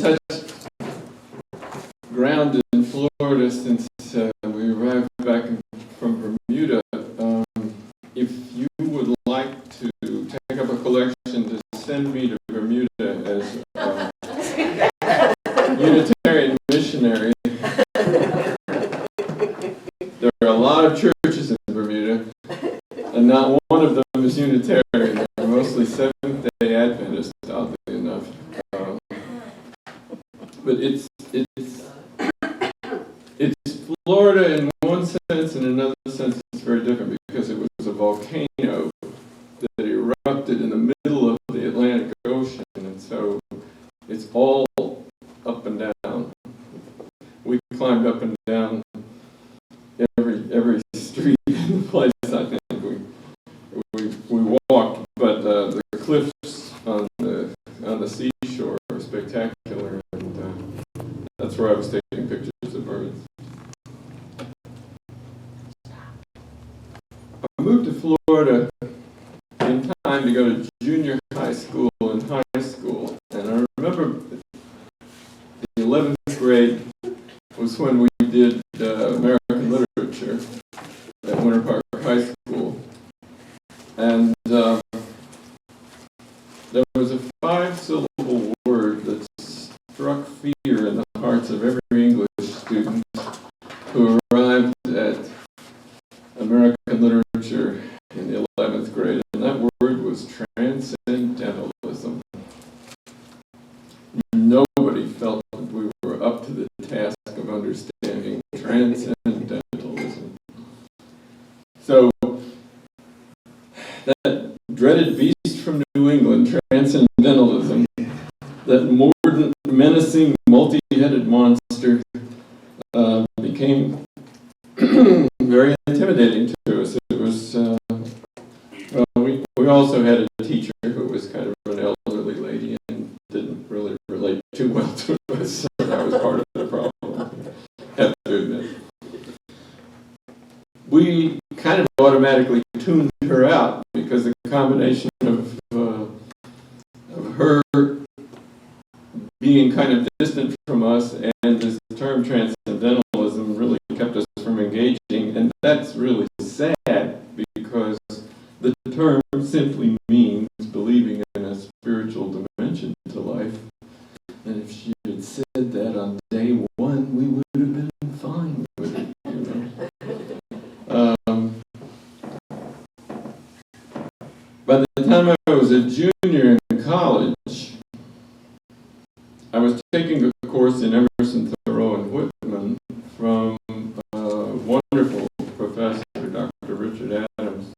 touched ground in Florida since we arrived back from Bermuda. If you would like to take up a collection to send me to Bermuda as a Unitarian missionary, there are a lot of churches in Bermuda, and not one of them is Unitarian. They're mostly Seventh-day Adventists, oddly enough. But it's Florida in one sense, and in another sense it's very different because it was a volcano that erupted in the middle of the Atlantic Ocean, and so it's all up and down. We climbed up and down every street in the place. I think we walked, but the cliffs on the seashore are spectacular, and that's where I was taking pictures of birds. I moved to Florida in time to go to junior high school and high school, and I remember the 11th grade was when we did American literature at Winter Park High School, and there was a 5-syllable word that struck fear in the hearts of every English student who arrived at American literature in the 11th grade, and that word was Transcendentalism. Nobody felt that we were up to the task of understanding Transcendentalism. So that dreaded beast from New England, Transcendentalism, that mordant, menacing, multi-headed monster, became very intimidating to us. It was, we also had a teacher who was kind of an elderly lady and didn't really relate too well to us, so that was part of the problem, I have to admit. We kind of automatically tuned her out because the combination of her being kind of distant from us and this term Transcendentalism really kept us from engaging, and that's really sad because the term simply means believing in a spiritual dimension to life, and if she had said that on day one, we would have been fine with it, you know. By the time I was a junior in college, I was taking a course in Emerson, Thoreau, and Whitman from a wonderful professor, Dr. Richard Adams.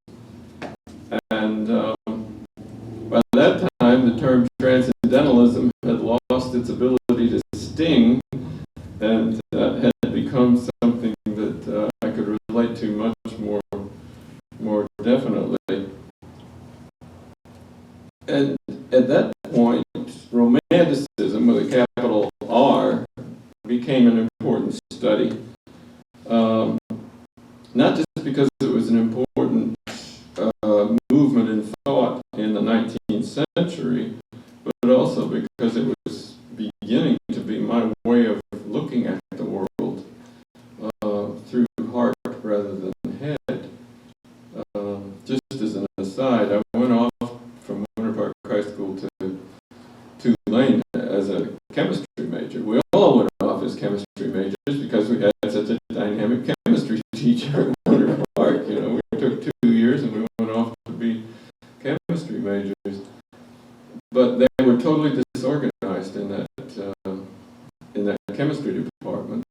And by that time, the term Transcendentalism had lost its ability to sting and had become something that I could relate to much more definitely. And at that point, Romanticism, with a capital R, became an important study. Not just because it was an important movement in thought in the 19th century, but also because it was beginning to be my way of looking at the world through heart rather than head. Just as an aside, I went off from Winter Park High School to Tulane as a chemistry major. We all went off as chemistry majors because we had such a dynamic chemistry teacher at Winter Park. You know, we took 2 years and we went off to be chemistry majors. But they were totally disorganized in that chemistry department.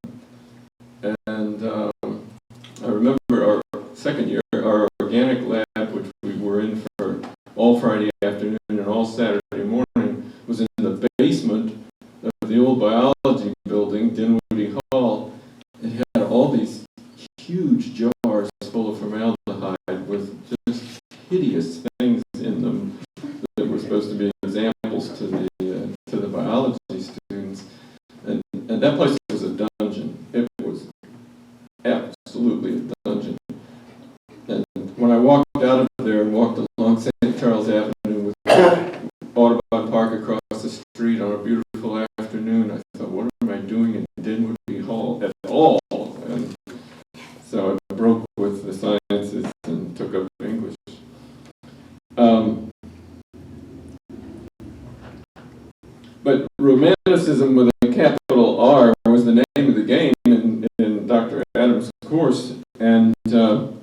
And I remember our second year, our organic lab, which we were in for all Friday afternoon and all Saturday morning, was in the basement of the old biology building, Dinwiddie Hall. It had all these huge jars full of formaldehyde with just hideous things in them that were supposed to be examples to the biology students. And that place was a dungeon. It was absolutely a dungeon. And when I walked out of there and walked along St. Charles Avenue with Audubon Park across the street on a beautiful afternoon, But Romanticism with a capital R was the name of the game in Dr. Adams' course, and the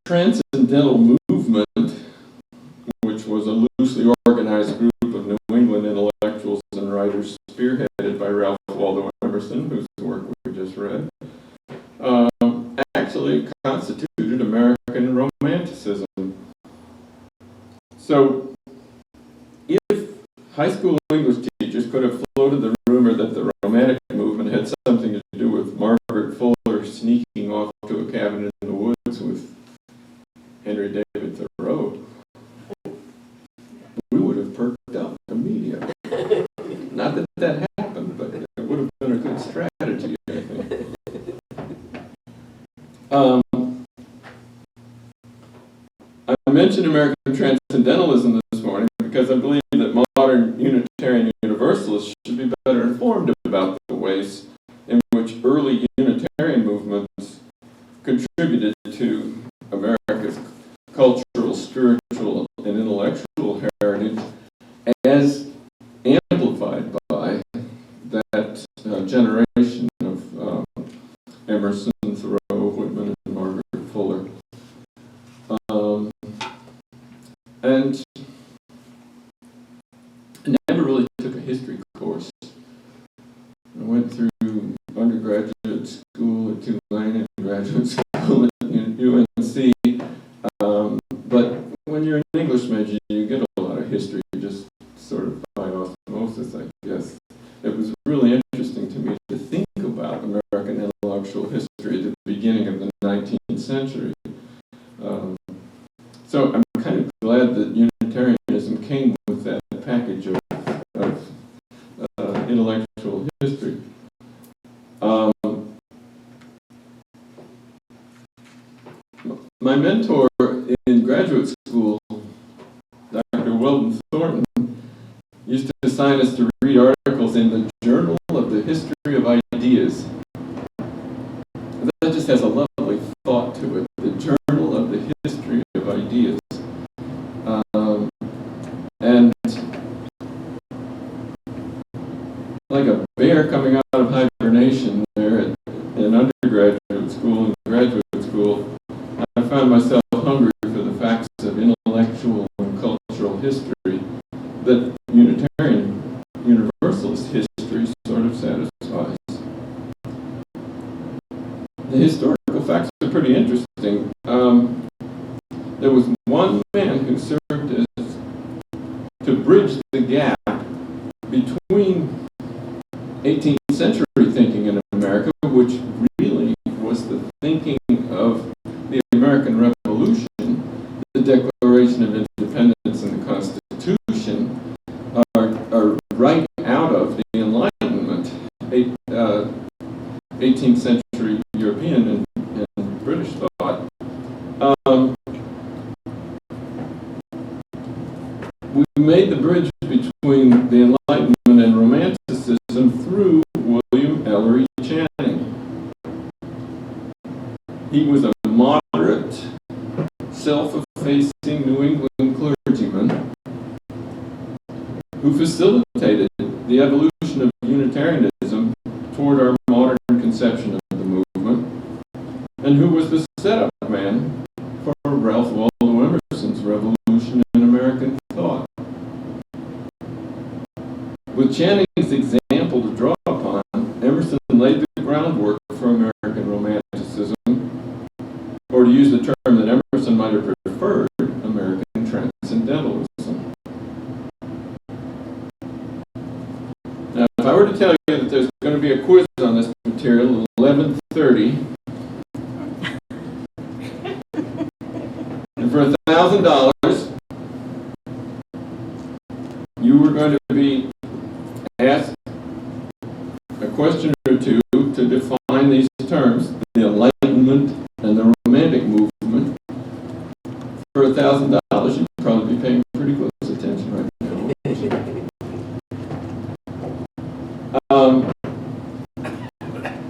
Transcendental movement, which was a loosely organized group of New England intellectuals and writers spearheaded by Ralph Waldo Emerson, whose work we just read, actually constituted American Romanticism. So, if high school English teachers could have floated the rumor that the Romantic movement had something to do with Margaret Fuller sneaking off to a cabin in the woods with Henry David Thoreau, we would have perked up immediately. Not that that happened, but it would have been a good strategy, I think. I mentioned American Transcendentalism this morning because I believe that modern Unitarian Universalists should be better informed about the ways in which early Unitarian movements contributed to America's cultural, spiritual, and intellectual heritage as amplified by that generation of Emerson, Thoreau, Whitman, and Margaret Fuller. And I never really took a history course. I went through undergraduate school at Tulane and graduate school at UNC. But when you're an English major, you get a lot of history, just sort of by osmosis, I guess. It was really interesting to me to think about American intellectual history at the beginning of the 19th century. So I'm kind of glad that Unitarianism came with that package of intellectual history. My mentor in graduate school, Dr. Weldon Thornton, used to assign us to read articles in the Journal of the History of Ideas. That just has a lovely thought to it, the Journal of the History of Ideas. And like a bear coming out of hibernation there in undergraduate school and graduate school, I found myself hungry for the facts of intellectual and cultural history that Unitarian Universalist history sort of satisfies. The historical facts are pretty interesting. There was one man who served as to bridge the gap between 18th century thinking in America, which really was the thinking of the American Revolution, the Declaration of Independence and the Constitution, are right out of the Enlightenment, 18th century European and British thought. We made the bridge between the Enlightenment and Romanticism through William Ellery Channing. He was a moderate, self-effacing New England clergyman who facilitated the evolution of Unitarianism toward our modern conception of the movement, and who was the setup man for Ralph Waldo Emerson's revolution in American thought. With Channing's example to draw upon, Emerson laid the groundwork for American Romanticism, or to use the term that Emerson might have preferred, American Transcendentalism. Now, if I were to tell you that there's going to be a quiz on this material at 11:30, and for $1,000, you were going to be asked a question or two to define these terms, the Enlightenment and the Romantic movement. For $1,000, you'd probably be paying pretty close attention right now.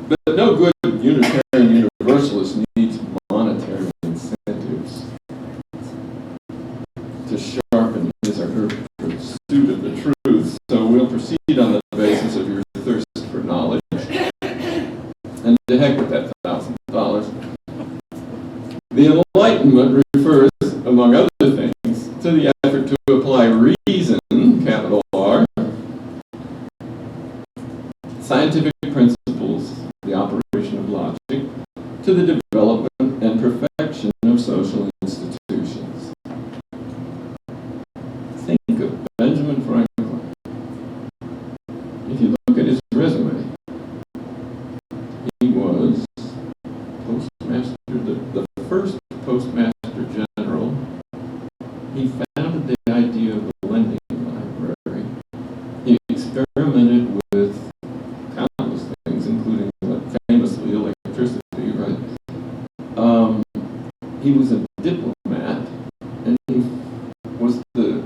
But no good Unitarian Universalist needs monetary incentives. truth, so we'll proceed on the basis of your thirst for knowledge. And to heck with that $1,000. The Enlightenment refers, among other things, to the effort to apply reason, capital R, scientific principles, the operation of logic, to the development and perfection of social institutions. Think of Benjamin Franklin. If you look at his resume, he was postmaster, the first postmaster general. He founded the idea of the lending library. He experimented with countless things, including famously electricity, right? He was a diplomat, and he was a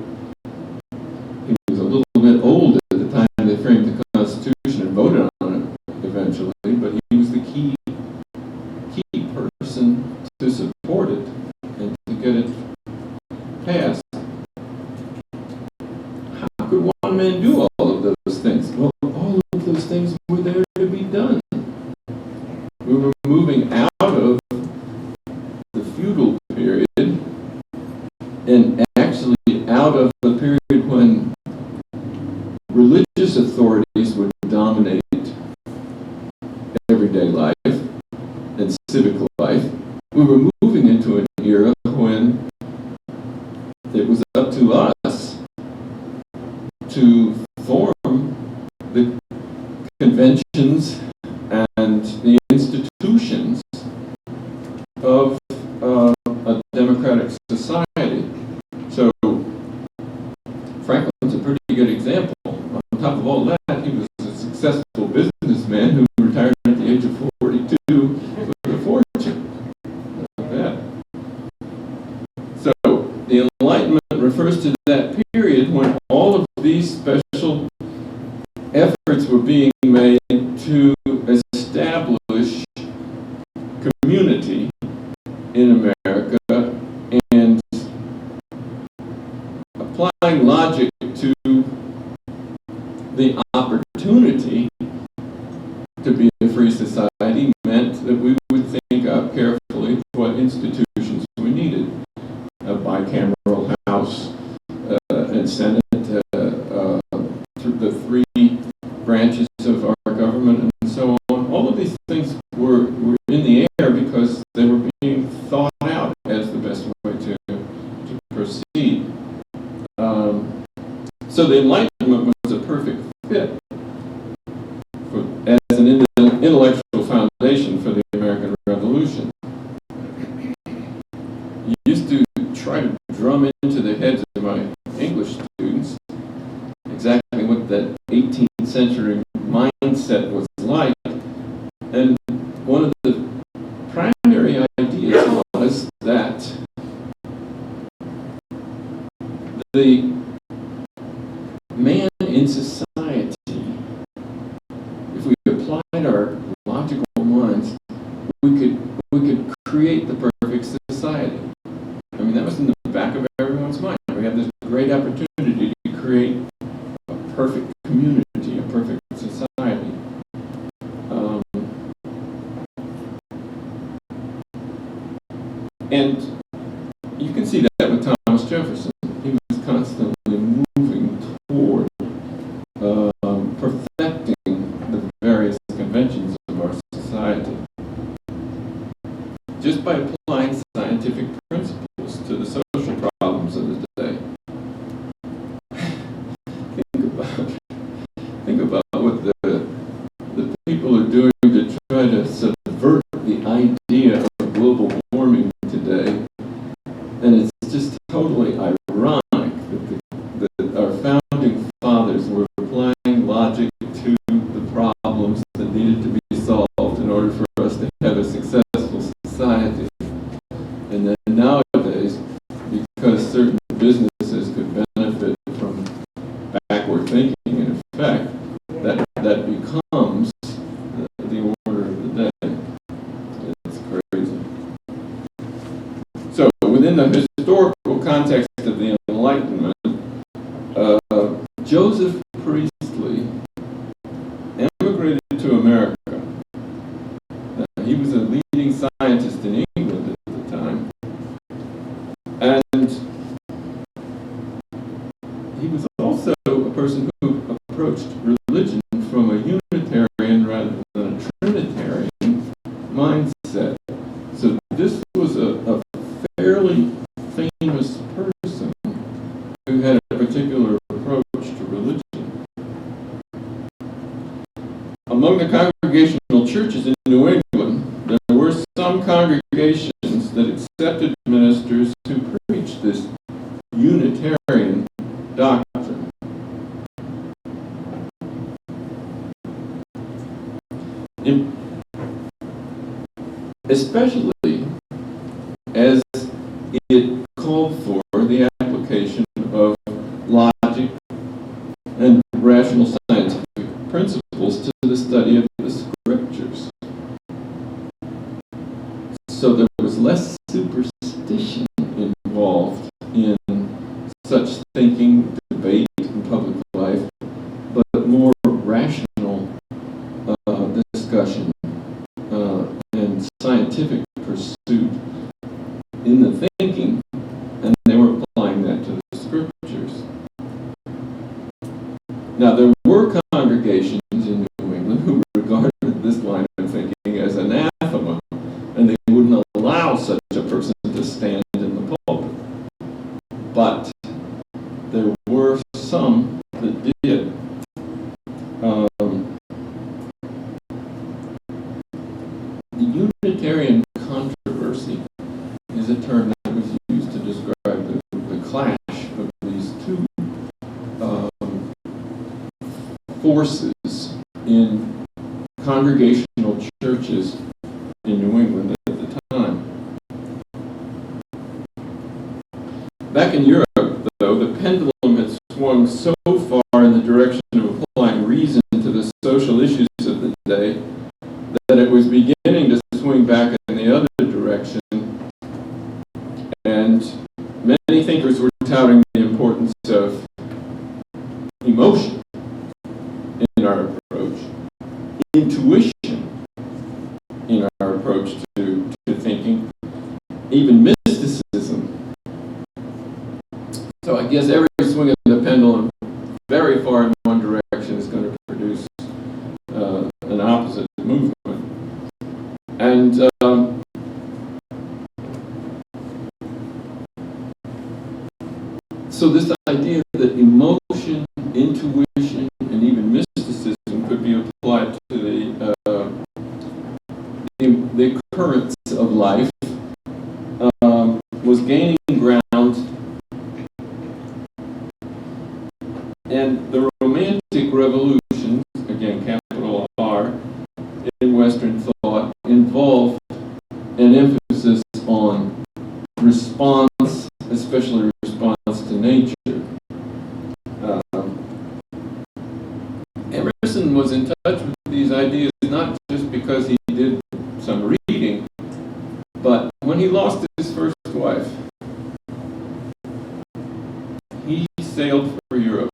little bit old at the time they framed the Constitution and voted on it eventually, but he was the key person to support it and to get it passed. How could one man do all of those things? Well, all of those things were there to be done. We were moving out of the feudal period and actually out of the period when religious authorities would dominate everyday life and civic life. We were moving into an era when it was up to us to form the conventions and the institutions of a democratic society. So Franklin's a pretty good example. On top of all that, he was a successful businessman who retired at the age of 42 with a fortune. Like that. So the Enlightenment refers to that period when all of these special efforts were being made to establish community in America and applying logic to the opportunity to be a free society meant that we would think out carefully what institutions we needed. A bicameral House and Senate, through the three branches of our government and so on. All of these things were in the air because they were being thought out as the best way to proceed. So the Enlightenment was a perfect fit as an intellectual foundation for the American Revolution. You used to try to drum into the heads of my English students exactly what that 18th century mindset was like. And one of the primary ideas was that the man in society, if we applied our logical minds, we could create the perfect society. I mean, that was in the back of everyone's mind. We have this great opportunity to create a perfect community, a perfect society. And you can see that with Thomas Jefferson. He was constantly moving toward perfecting the various conventions of our society just by applying scientific principles to the social problems of the day. Think about what the people are doing to try to subvert the idea of global warming today, and it's just totally ironic that our founding fathers were applying logic to the problems that needed to be solved in order for us to have a successful society. And then nowadays, because certain businesses could benefit from backward thinking, in effect, that becomes the order of the day. It's crazy. So, within the historical context of the Enlightenment, Joseph person who approached religion from a Unitarian rather than a Trinitarian mindset. So this was a fairly famous person who had a particular approach to religion. Among the congregational churches in New England, there were some congregations that accepted ministers who preached this Unitarian doctrine. Especially as it called for the application of logic and rational scientific principles to the study of the scriptures. So there was less superstition involved in such thinking, debate, and public life, but more rational discussion and scientific pursuit in the thinking, and they were applying that to the scriptures. Now, there were congregations in New England who regarded this line of thinking as anathema, and they wouldn't allow such a person to stand in the pulpit. But there were some that did. The Unitarian controversy is a term that was used to describe the clash of these two forces in congregational churches in New England at the time. Back in Europe, though, the pendulum had swung so far in the direction of applying reason to the social issues of the day that it was beginning to swing back in the other direction, and many thinkers were touting the importance of emotion in our approach, intuition in our approach to thinking, even mysticism. So I guess every swing of the pendulum very far in one direction is going to produce an opposite movement. And so this idea that emotion, intuition, and even mysticism could be applied to the currents of life was gaining ground, and the Romantic Revolution, again capital R, in Western thought involved an emphasis on response, especially response to nature. Emerson was in touch with these ideas not just because he did some reading, but when he lost his first wife, he sailed for Europe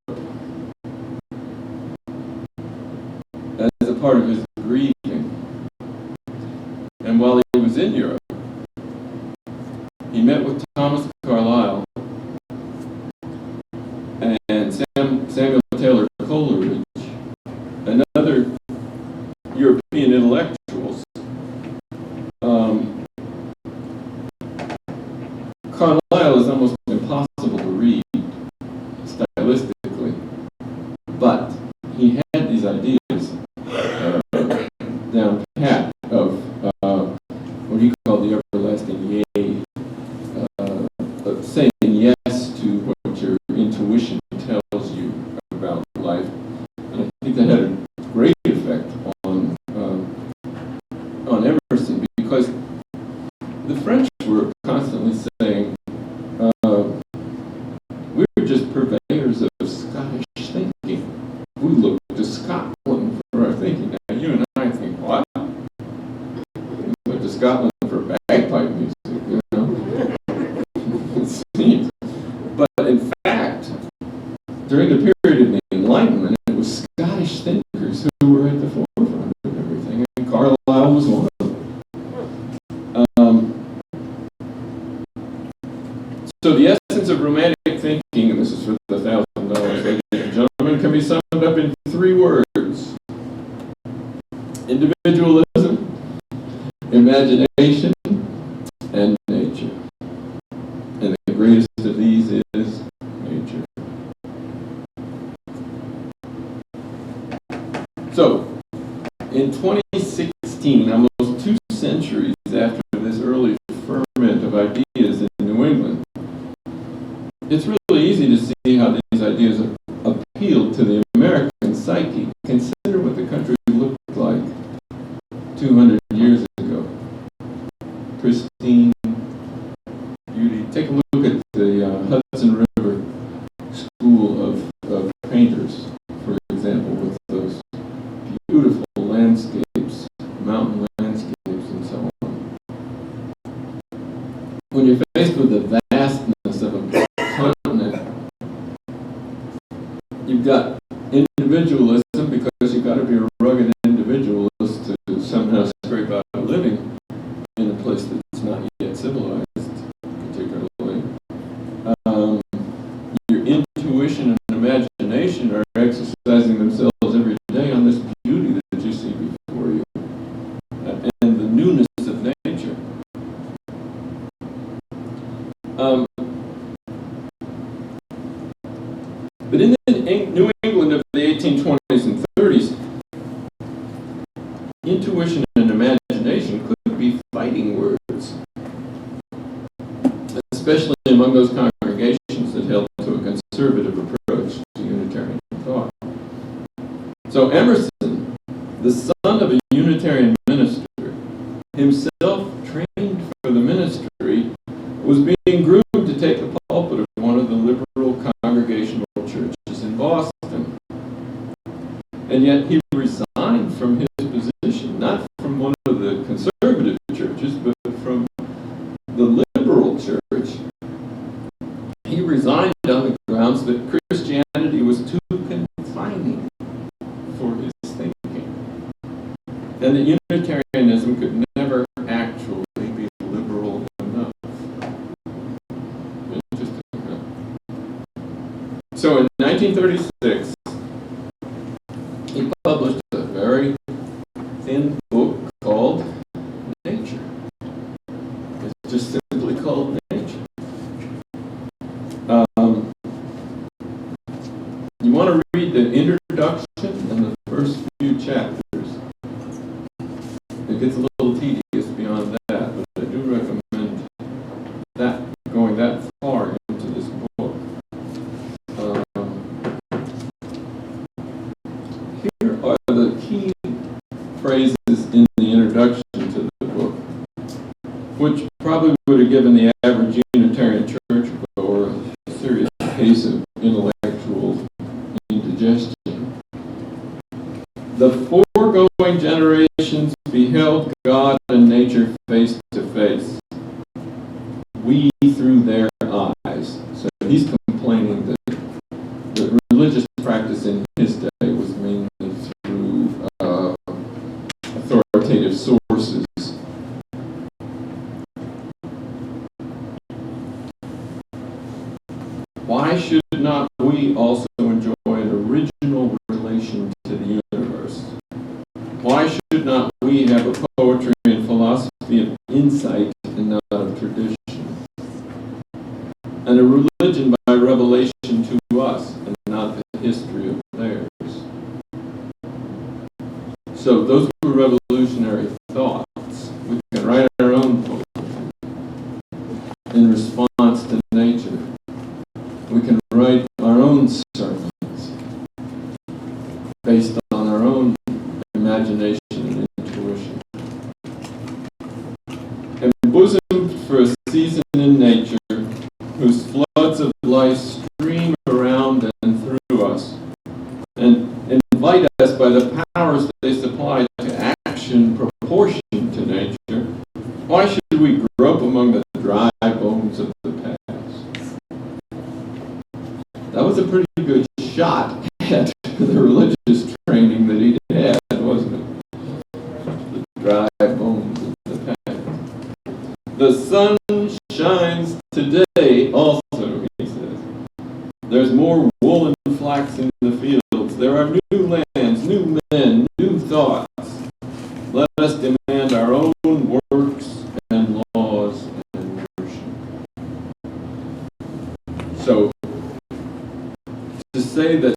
as a part of his grieving. And while he was in Europe, he met with Thomas Carlyle and Samuel Taylor Coleridge and other European intellectuals. Carlyle is almost impossible to read stylistically, but he had these ideas down pat of what he called the everlasting yea, saying yes to what your intuition tells you about life. And I think that had a great effect on Emerson, because the French were constantly saying, we're just purveyors of Scottish thinking. We look to Scotland for our thinking. Now you and I think, what? We look to Scotland for bagpipe music, you know? It seems. But in fact, during the period of the Enlightenment, it was Scottish thinkers who were at the forefront of everything, and Carlyle was one of them. So the essence of romantic thinking, and this is for the $1,000, ladies and gentlemen, individualism, imagination, and nature. And the greatest of these is nature. So, in 2016, almost 2 centuries after this early ferment of ideas in New England, it's really easy to see how these ideas appealed to the American psyche. Consider what the country looked like 200 years ago. Pristine beauty. Take a look at the Hudson River School of Painters, for example, with those beautiful landscapes, mountain landscapes, and so on. When you're faced with the vastness of a continent, you've got individualism, because you've got to be a rugged individualist to somehow scrape out a living in a place that's not yet civilized, particularly. Your intuition and imagination are exercising themselves every day on this beauty that you see before you, and the newness of nature. But in the New England of the 1820s and 30s, intuition and imagination could be fighting words, especially among those congregations that held to a conservative approach to Unitarian thought. So Emerson, the son of a Unitarian minister, himself trained for the ministry, was being groomed to take the pulpit of one of the liberal congregational churches in Boston. And yet he resigned from his position, not from one of the conservative churches, but from the liberal church. He resigned on the grounds that Christianity was too confining for his thinking, and that Unitarianism could never actually be liberal enough. Interesting, huh? So in 1936, he published a very thin book called Nature. It's just simply called Nature. You want to read the introduction and the first few chapters. It gets a little tedious beyond that, but I do recommend that going that far into this book. Here are the key phrases in the introduction to the book, which probably would have given the average Unitarian churchgoer a serious case of intellectual indigestion. The foregoing generations beheld God and nature face to face, we through their eyes. So he's complaining that the religious practice in his day was mainly through authoritative sources. Why should not we also enjoy an original relation to the universe? Why should not we have a poetry and philosophy of insight and not of tradition? And a religion by revelation to us and not the history of theirs. So those were revolutionary thoughts. We can write our own poetry in response to nature. We can write our own sermons based on our own imagination and intuition. Embosomed for a season in nature, whose floods of life stream around and through us, and invite us by the powers they supply to action proportioned to nature, why should we grope among the dry bones of the past? That was a pretty good shot at the religious training that he had, wasn't it? The dry bones of the past. The sun shines today also, he says. There's more wool and flax in the fields. There are new lands, new men, new thoughts. Let So, to say that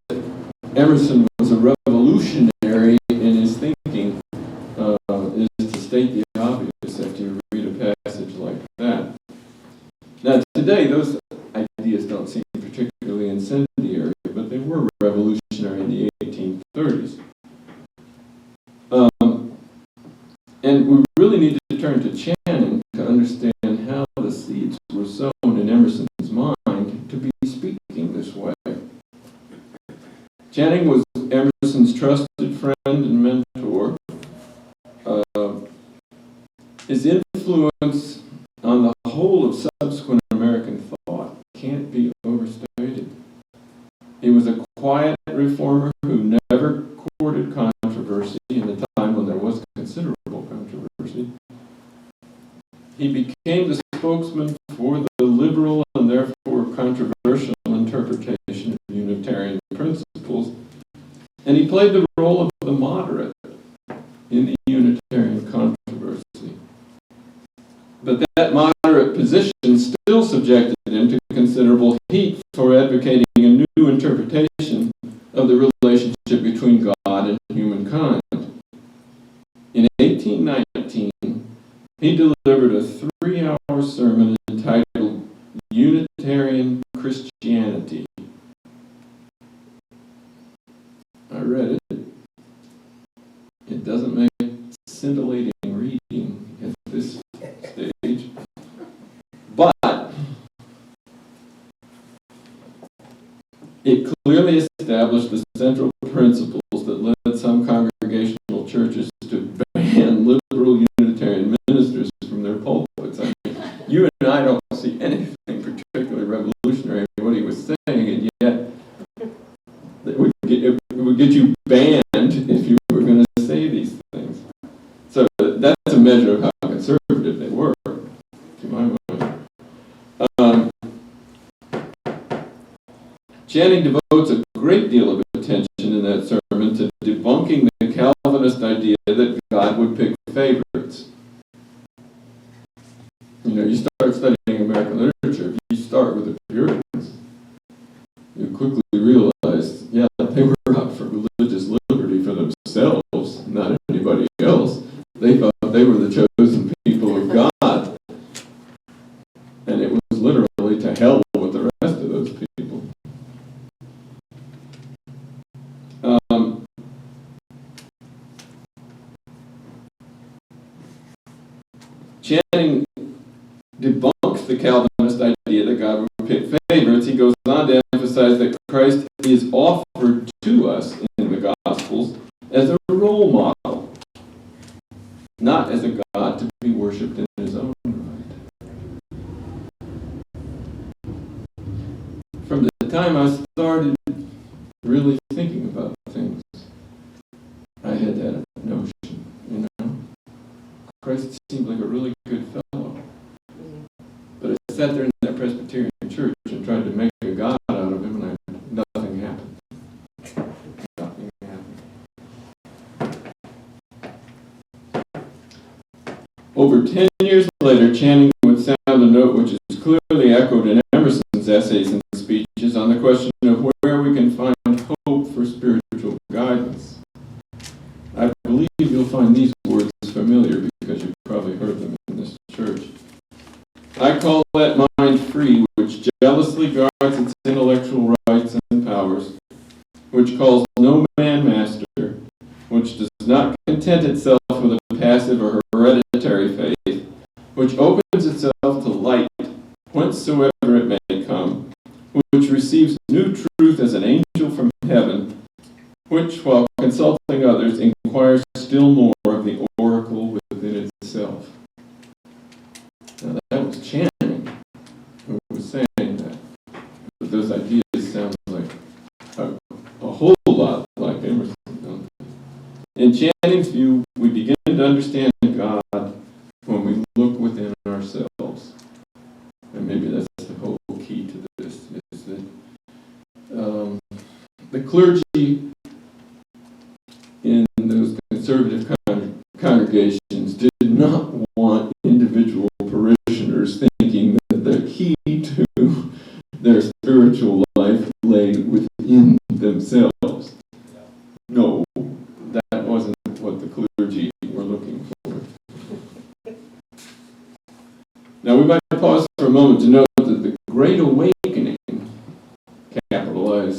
Emerson was a revolutionary in his thinking is to state the obvious after you read a passage like that. Now, today, those ideas don't seem particularly incendiary, but they were revolutionary in the 1830s. And we really need to turn to Channing to understand how the seeds were sown in Emerson's mind to be speaking this way. Channing was Emerson's trusted friend and mentor. His influence on the whole of subsequent American thought can't be overstated. He was a quiet reformer who never courted controversy in a time when there was considerable controversy. He became the spokesman for the liberal and therefore controversial interpretation of Unitarian principles, and he played the role of the moderate in the Unitarian controversy. But that moderate position still subjected him to considerable heat for advocating a new interpretation of the relationship between God and humankind. In 1819, he delivered a 3-hour sermon entitled Unitarian Christianity. I read it. It doesn't make scintillating reading at this stage, but it clearly established the central principles that led some congregational churches to ban liberal Unitarian ministers from their pulpits. I mean, you and I don't see anything particularly revolutionary in what he was saying, and yet it would get you banned if you were going to say these things. So that's a measure of how conservative they were, to my mind. Channing devotes a great deal of attention in that sermon to debunking the Calvinist idea that God would pick favorites. You know, you start studying American literature, you start with the Puritans. You quickly realize, yeah, they were out for religious liberty for themselves, not anybody else. They thought they were the chosen people of God. And it was literally to hell with the rest of those people. Channing debunks the Calvinist idea that God would pick favorites. He goes on to emphasize that Christ is offered to us in the Gospels as a role model, not as a God to be worshipped in his own right. From the time I started really thinking about things, I had that notion, you know. Christ seemed like a really good fellow. But I sat there in that Presbyterian church and tried to make a God out of him, and nothing happened. Nothing happened. Over 10 years later, Channing would sound a note which is clearly echoed in Emerson's essays and speeches on the question of where we can find hope for spiritual guidance. I believe you'll find these words familiar because you've probably heard them in this church. I call that mind free, which jealously guards its intellectual rights and powers, which calls no man master, which does not content itself with a passive or hereditary faith, which opens itself to light, whencesoever it may come, which receives new truth as an angel from heaven, which, while consulting others, inquires still more of the oracle within itself. Now that was Channing who was saying that. But those ideas sound like a whole lot like Emerson, don't they? In Channing's view, we begin to understand God when we look within ourselves. And maybe that's the whole key to this, is that the clergy in those conservative congregations did not want individual parishioners thinking that the key to their spiritual spiritual life lay within themselves. No, that wasn't what the clergy were looking for. Now we might pause for a moment to note that the Great Awakening, capitalized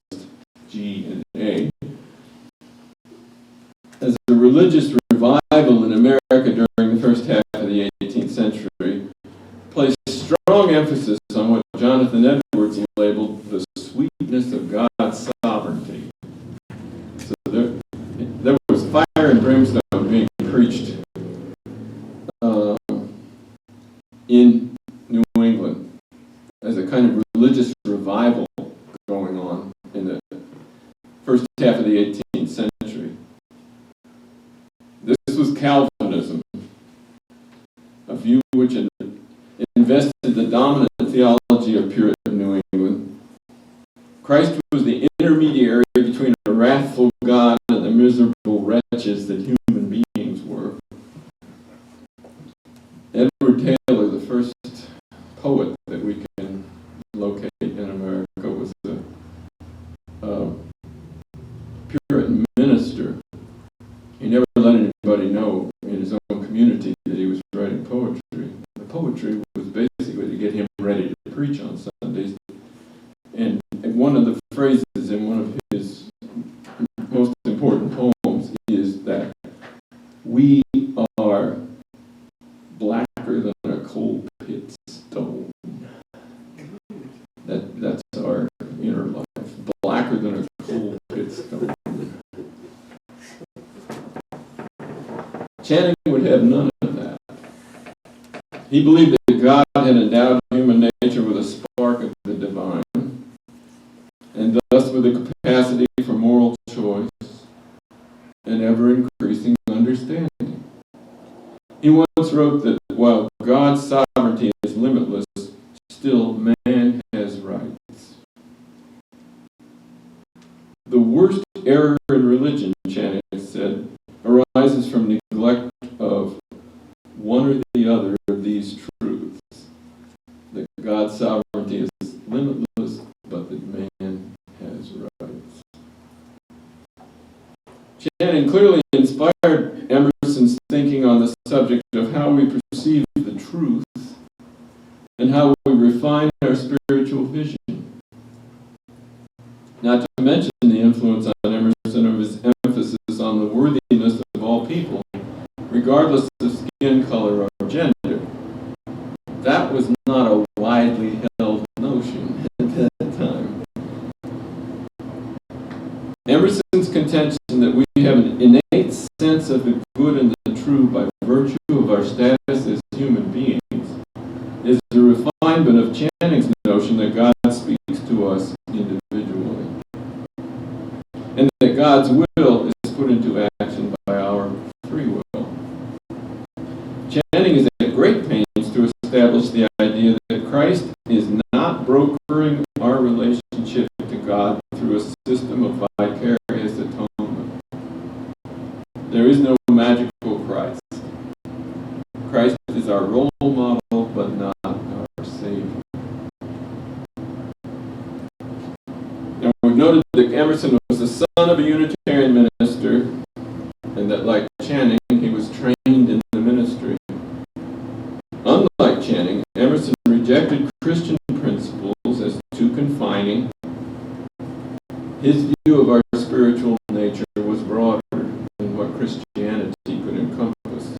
G and A, as a religious revival in America during the first half of the 18th century, placed strong emphasis on what Jonathan Edwards labeled the sweetness of God's sovereignty. So there was fire and brimstone being preached in New England as a kind of religious revival going on in the first half of the 18th century. This was Calvinism, a view which had invested the dominant theology of Puritan New England. Christ was the intermediary between a wrathful God and the miserable wretches that human beings were. Edward Taylor, the first poet that we can locate in America, was a Puritan minister. He never let anybody know in his own community that he was writing poetry. The poetry was basically to get him ready to preach on Sundays. And one of the phrases in one of his most important poems is that we are blacker than a coal pit stone. That's our inner life, blacker than a coal pit stone. Channing would have none of that. He believed that God had endowed human nature with a spark of the divine, and thus with a capacity for moral choice and ever-increasing understanding. He once wrote that while God's sovereignty is limitless, still man has rights. The worst error in religion, Channing said, arises from neglect of one or the other of these truths. That God's sovereignty is limitless, but that man has rights. Channing clearly inspired Emerson's thinking on the subject of how we perceive the truth and how we refine our spiritual vision. Not to mention the influence on Emerson of his emphasis on the worthiness of all people, regardless of skin color or gender. That was not a widely held notion at that time. Emerson's contention that we have an innate sense of the good and the true by virtue of our status as human beings is a refinement of Channing's notion that God speaks to us individually, and that God's will is put into action by our free will. Channing is at great pains to establish the idea that Christ is not brokering our relationship to God through a system of vicarious atonement. There is no magical Christ. Christ is our role model, but not our Savior. Now, we've noted that Emerson was the son of a Unitarian minister, and that, like Channing, he was trained in the ministry. Unlike Channing, Emerson rejected Christian principles as too confining. His view of our spiritual nature was broader than what Christianity could encompass.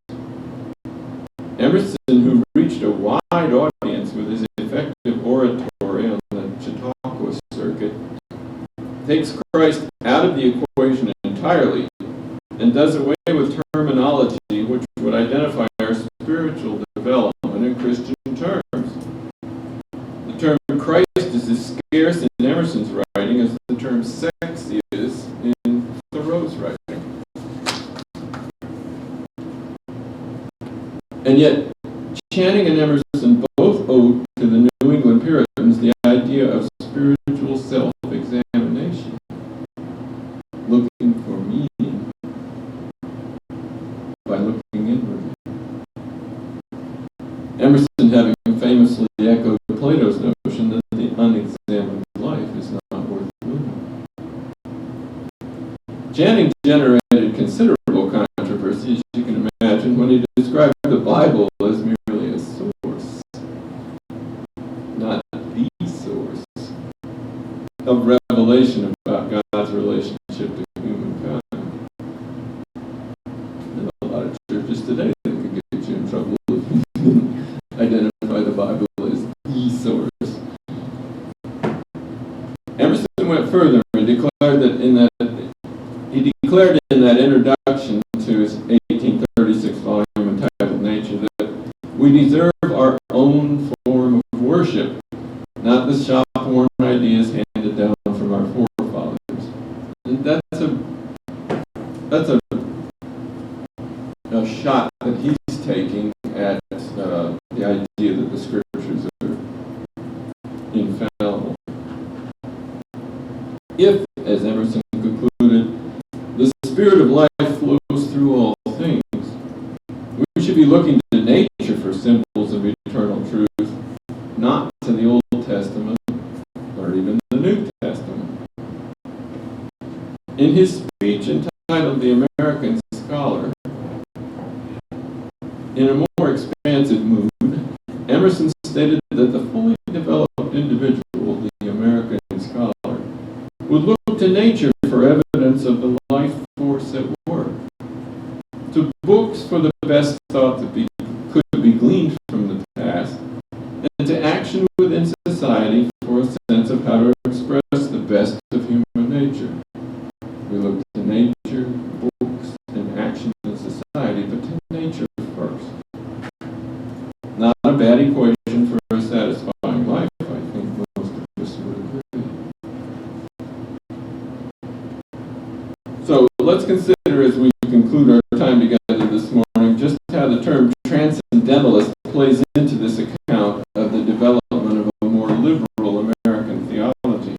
Emerson, who reached a wide audience with his effective oratory on the Chautauqua circuit, takes Christ out of the equation entirely and does away with terminology which would identify our spiritual development in Christian terms. The term Christ is as scarce in Emerson's writing as the term sex is in Thoreau's writing. And yet, Channing and Emerson both owed to the New England Puritans the idea of spiritual self-examination, looking for meaning by looking inwardly. Emerson having famously echoed Plato's notion that the unexamined life Channing generated considerable controversy, as you can imagine, when he described the Bible as merely a source, not the source, of revelation about God's relationship to humankind. And a lot of churches today that could get you in trouble if you didn't identify the Bible as the source. Emerson went further and declared in that introduction to his 1836 volume entitled Nature that we deserve our own form of worship, not the shop-worn ideas handed down from our forefathers. And that's a shot that he's taking at the idea that the scriptures are infallible. If, as Emerson concluded, the spirit of life flows through all things, we should be looking to nature for symbols of eternal truth, not to the Old Testament or even the New Testament. In his speech entitled The American Scholar, in a more expansive mood, Emerson stated that the fully developed individual, the American scholar, would look to nature for evidence of the life force at work, to books for the best thought that could be gleaned from the past, and to action within society for a sense of how to express the best of human nature. We look to nature, books, and action in society, but to nature first. Not a bad equation for a satisfying life, I think most of us would agree. So let's consider, as we conclude our time together this morning, just how the term transcendentalist plays into this account of the development of a more liberal American theology.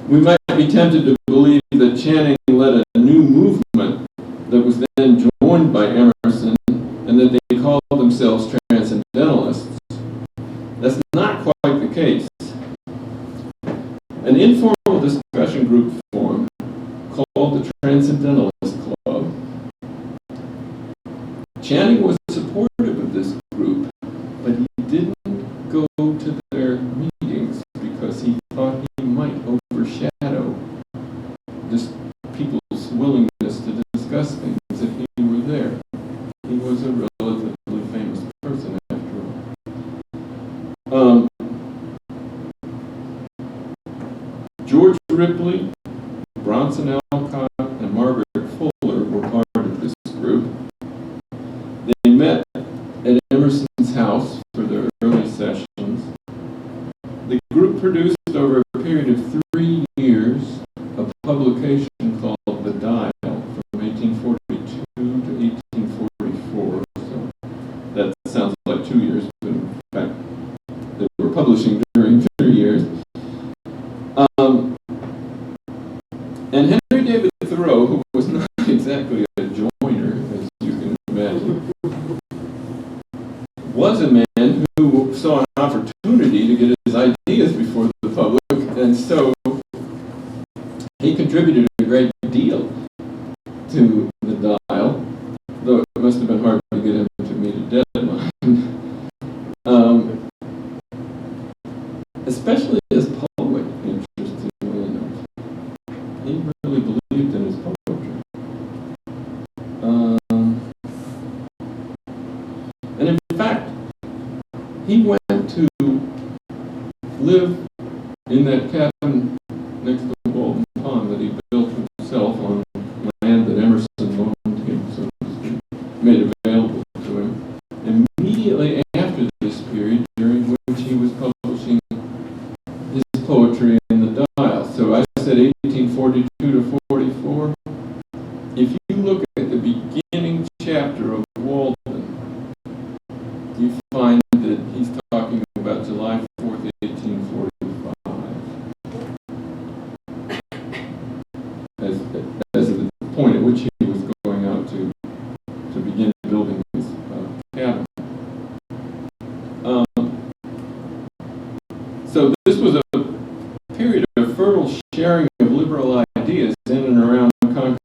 We might be tempted to believe that Channing led a new movement that was then joined by Emerson, and that they called themselves Transcendentalists. That's not quite the case. An informal discussion group formed called the Transcendentalist Club. Channing was supportive of this group, but he didn't go to their meetings because he thought he might overshadow just people's willingness to discuss things if he were there. He was a relatively famous person after all. George Ripley, Bronson Alcott, and Margaret Fuller were part of this group. They met at Emerson's house for their early sessions. The group produced over a period of 3 years a publication called The Dial from 1842 to 1844. So that sounds like 2 years, but in fact they were publishing during 3 years. And Henry David Thoreau, who was not exactly a joiner, as you can imagine, was a man who saw an opportunity to get his ideas before the public, and so he contributed a great deal to The Dial, though it must have been hard to get him to meet a deadline. Especially as poet, interestingly enough. He really believed in his poetry. And in fact, he went to live in that cabin next to Walden Pond that he built himself on land that Emerson loaned him, so to speak, made available to him, immediately after this period during which he was publishing his poetry in The Dial. So I said 1842 to 44. If you look at the beginning chapter of Walden, you find that he's talking about July 4th, 1845, as the point at which he was going out to begin building his cabin. So this was a period of fertile sharing of liberal ideas in and around Concord,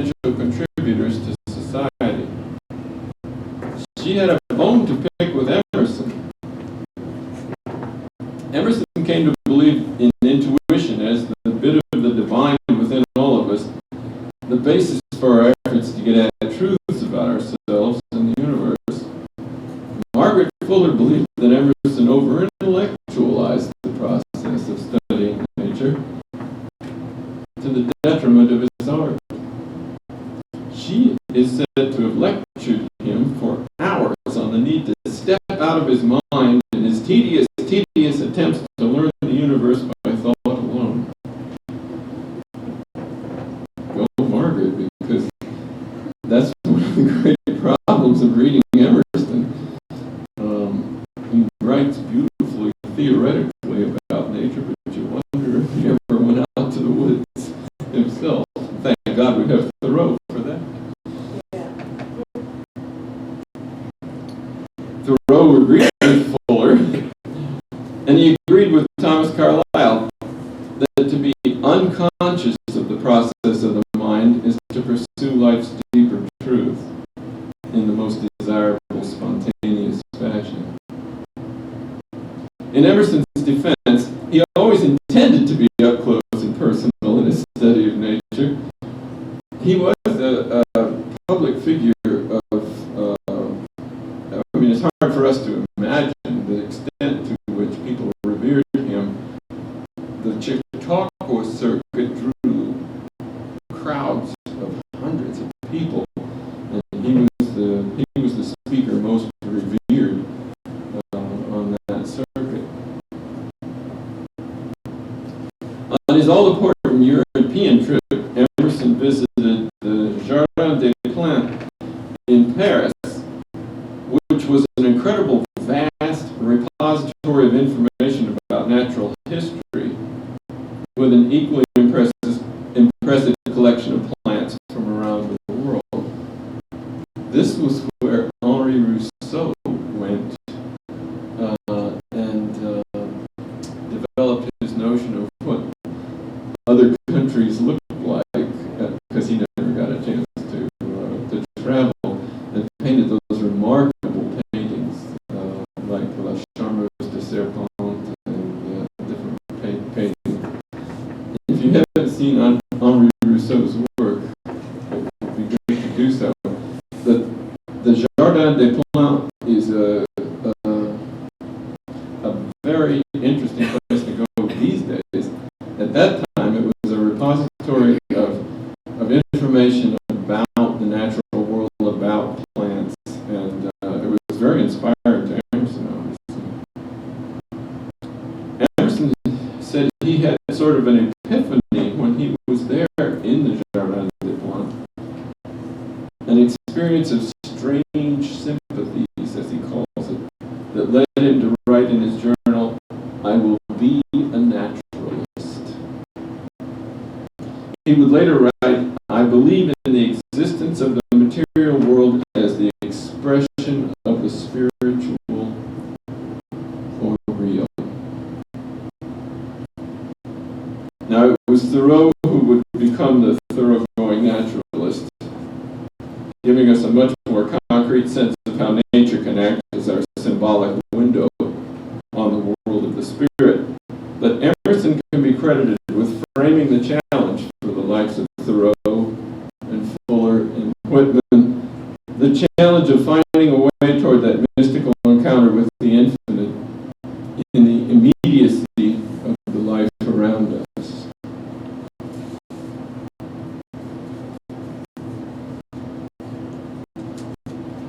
essential contributors to society. She had a bone to pick with Emerson. Emerson came to believe in intuition as the bit of the divine within all of us, the basis for our efforts to get at truths about ourselves and the universe. Margaret Fuller believed that Emerson over-intellectualized the process of studying nature to the detriment of his art. She is said to have lectured him for hours on the need to step out of his mind and his tedious attempts to learn the universe by thought alone. Go Margaret, because that's one of the great problems of reading Emerson. He writes beautifully, theoretically about nature, but you wonder if he ever went out to the woods himself. Thank God we have Thoreau for that. Thoreau agreed with Fuller, and he agreed with Thomas Carlyle that to be unconscious of the process of the mind is to pursue life's deeper truth in the most desirable, spontaneous fashion. In Emerson's defense, he always intended to be up close and personal in his study of nature. He was a public figure of, it's hard for us to imagine the extent to which people revered him. The Chautauqua circuit drew crowds of hundreds of people, and he was the speaker most revered on that circuit. On his all-important European trip, Emerson visited the Jardin des Plantes in Paris, which was an incredible, vast repository of information about natural history, with an equally impressive collection of plants from around the world. This was where Henri Rousseau went and developed his notion of what other countries looked like, because he never got a chance to travel, and painted those remarkable paintings like La Charmeuse de Serpent and different paintings. If you haven't seen Henri Rousseau's work, it would be great to do so. The Jardin des Plantes is a very interesting place to go these days. At that time, it was a repository of information about the natural world, about plants, and it was very inspiring to Emerson, obviously. Emerson said he had sort of an epiphany when he was there in the Jardin des Plantes, an experience of strange sympathies, as he calls it, that led him to write in his journal, "I will be a naturalist." He would later write, "I believe in the existence of the material world as the expression of the spiritual or real." Now, it was Thoreau who would become the thoroughgoing naturalist, giving us a much more concrete sense of how nature can act as our symbolic window on the world of the spirit. But Emerson can be credited with framing the challenge for the likes of Thoreau and Fuller and Whitman, the challenge of finding a way toward that mystical encounter with the infinite in the immediacy of the life around us.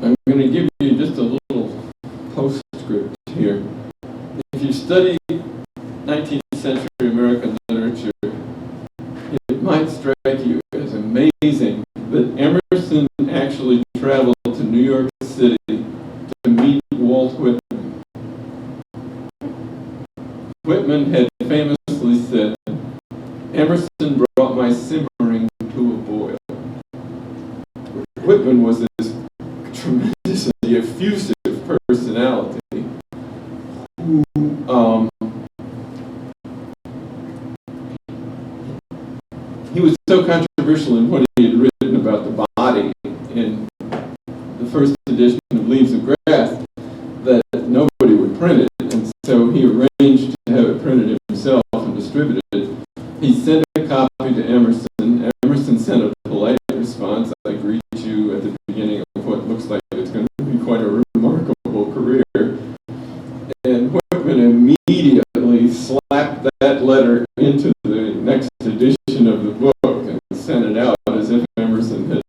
I'm going to give you just a little postscript here. If you study 19th century American literature, it might strike you as amazing that Emerson actually traveled to New York City to meet Walt Whitman. Whitman had famously said, "Emerson brought my simmering to a boil." Whitman was this tremendously effusive personality who he was so controversial in what he had written about nobody would print it, and so he arranged to have it printed himself and distributed it. He sent a copy to Emerson. Emerson sent a polite response: "I greet you at the beginning of what looks like it's going to be quite a remarkable career." And Whitman immediately slapped that letter into the next edition of the book and sent it out as if Emerson had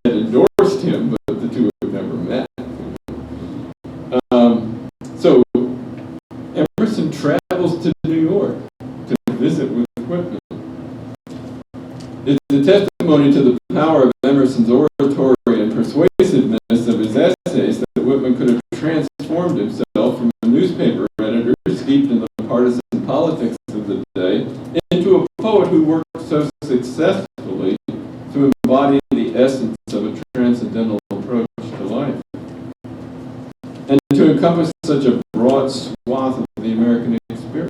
endorsed him, but the two have never met. So Emerson travels to New York to visit with Whitman. It's a testimony to the power of Emerson's oratory and persuasiveness of his essays that Whitman could have transformed himself from a newspaper editor steeped in the partisan politics of the day into a poet who worked so successfully to embody the essence of a transcendental approach to life, and to encompass such a broad swath of the American experience.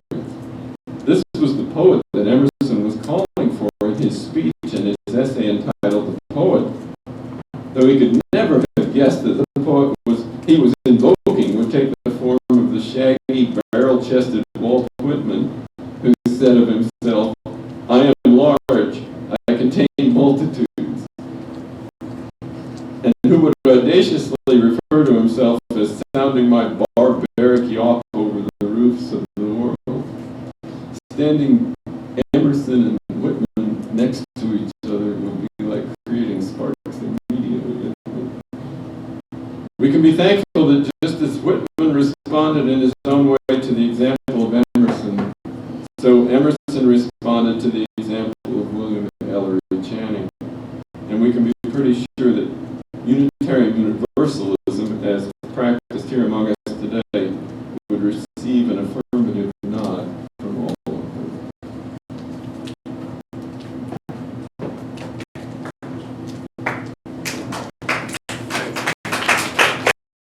This was the poet that Emerson was calling for in his speech and his essay entitled "The Poet," though he could never have guessed that the poet he was invoking would take the form of the shaggy, barrel-chested Walt Whitman, who said of himself, "I am large, I contain multitudes," and who would audaciously refer to himself as sounding my barbaric yawp over the roofs of the world. Standing Emerson and Whitman next to each other would be like creating sparks immediately. We can be thankful that just as Whitman responded in his own way to the example of Emerson, so Emerson responded to the example of William Ellery Channing. And we can be pretty sure that Unitarian